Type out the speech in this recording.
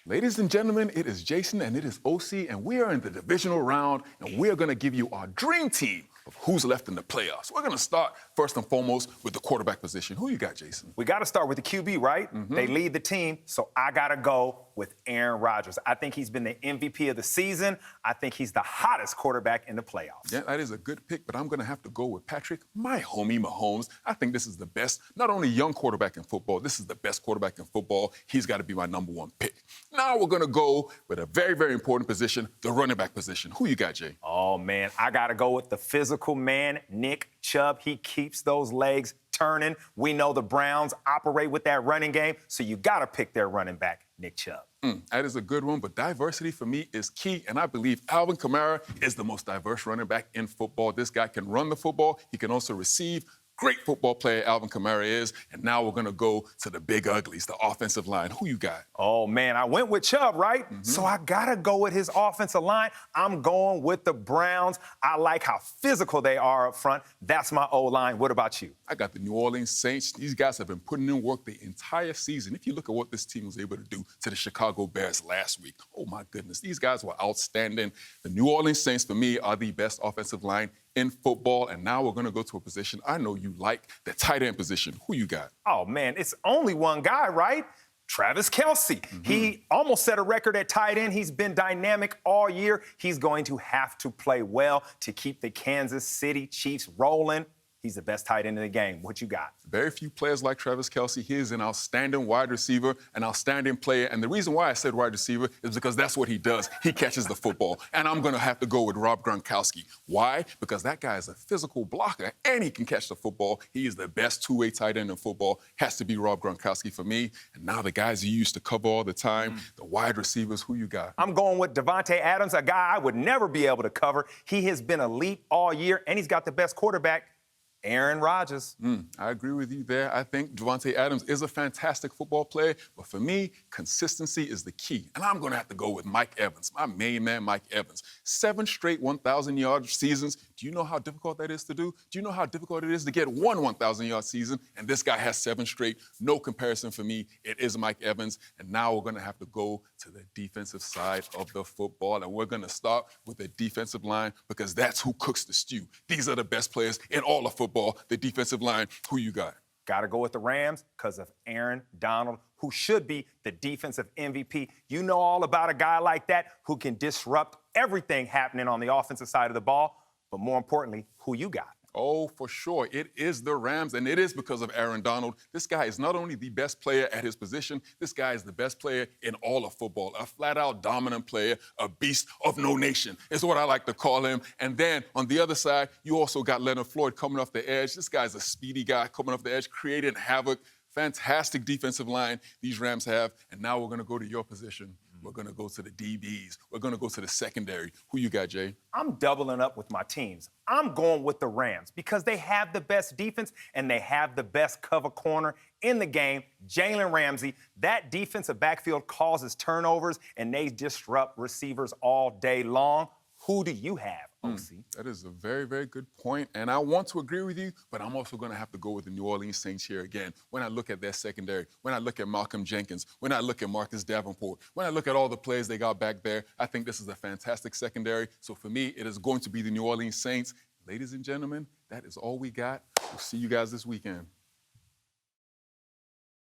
Ladies and gentlemen, it is Jason and it is OC, and we are in the divisional round, and we are going to give you our dream team of who's left in the playoffs. We're going to start first and foremost with the quarterback position. Who you got, Jason? We got to start with the QB, right? Mm-hmm. They lead the team, so I got to go with Aaron Rodgers. I think he's been the MVP of the season. I think he's the hottest quarterback in the playoffs. Yeah, that is a good pick, but I'm going to have to go with Patrick, my homie Mahomes. I think this is the best, not only young quarterback in football, this is the best quarterback in football. He's got to be my number one pick. Now we're going to go with a very, very important position, the running back position. Who you got, Jay? Oh, man, I got to go with the physical man, Nick Chubb. He keeps those legs turning. We know the Browns operate with that running game, so you got to pick their running back, Nick Chubb. That is a good one, but diversity for me is key, and I believe Alvin Kamara is the most diverse running back in football. This guy can run the football. He can also receive. Great football player Alvin Kamara is. And now we're going to go to the big uglies, the offensive line. Who you got? Oh, man, I went with Chubb, right? Mm-hmm. So I got to go with his offensive line. I'm going with the Browns. I like how physical they are up front. That's my O-line. What about you? I got the New Orleans Saints. These guys have been putting in work the entire season. If you look at what this team was able to do to the Chicago Bears last week, oh, my goodness, these guys were outstanding. The New Orleans Saints, for me, are the best offensive line in football. And now we're going to go to a position I know you like, the tight end position. Who you got? Oh, man, it's only one guy, right? Travis Kelce. Mm-hmm. He almost set a record at tight end. He's been dynamic all year. He's going to have to play well to keep the Kansas City Chiefs rolling. He's the best tight end in the game. What you got? Very few players like Travis Kelce. He is an outstanding wide receiver, an outstanding player. And the reason why I said wide receiver is because that's what he does. He catches the football. And I'm going to have to go with Rob Gronkowski. Why? Because that guy is a physical blocker, and he can catch the football. He is the best two-way tight end in football. Has to be Rob Gronkowski for me. And now the guys he used to cover all the time, the wide receivers, who you got? I'm going with Davante Adams, a guy I would never be able to cover. He has been elite all year, and he's got the best quarterback, Aaron Rodgers. I agree with you there. I think Davante Adams is a fantastic football player, but for me, consistency is the key. And I'm going to have to go with Mike Evans, my main man, Mike Evans. 7 straight 1,000-yard seasons. Do you know how difficult that is to do? Do you know how difficult it is to get one 1,000-yard season? And this guy has 7 straight. No comparison for me. It is Mike Evans. And now we're going to have to go to the defensive side of the football. And we're going to start with the defensive line because that's who cooks the stew. These are the best players in all of football. The defensive line. Who you got? Got to go with the Rams because of Aaron Donald, who should be the defensive MVP. You know all about a guy like that who can disrupt everything happening on the offensive side of the ball. But more importantly, who you got? Oh, for sure. It is the Rams, and it is because of Aaron Donald. This guy is not only the best player at his position, this guy is the best player in all of football. A flat-out dominant player, a beast of no nation is what I like to call him. And then on the other side, you also got Leonard Floyd coming off the edge. This guy's a speedy guy coming off the edge, creating havoc. Fantastic defensive line these Rams have. And now we're going to go to your position. We're going to go to the DBs. We're going to go to the secondary. Who you got, Jay? I'm doubling up with my teams. I'm going with the Rams because they have the best defense and they have the best cover corner in the game, Jalen Ramsey. That defensive backfield causes turnovers, and they disrupt receivers all day long. Who do you have, OC? That is a very, very good point, and I want to agree with you, but I'm also going to have to go with the New Orleans Saints here again. When I look at their secondary, when I look at Malcolm Jenkins, when I look at Marcus Davenport, when I look at all the players they got back there, I think this is a fantastic secondary. So for me, it is going to be the New Orleans Saints. Ladies and gentlemen, that is all we got. We'll see you guys this weekend.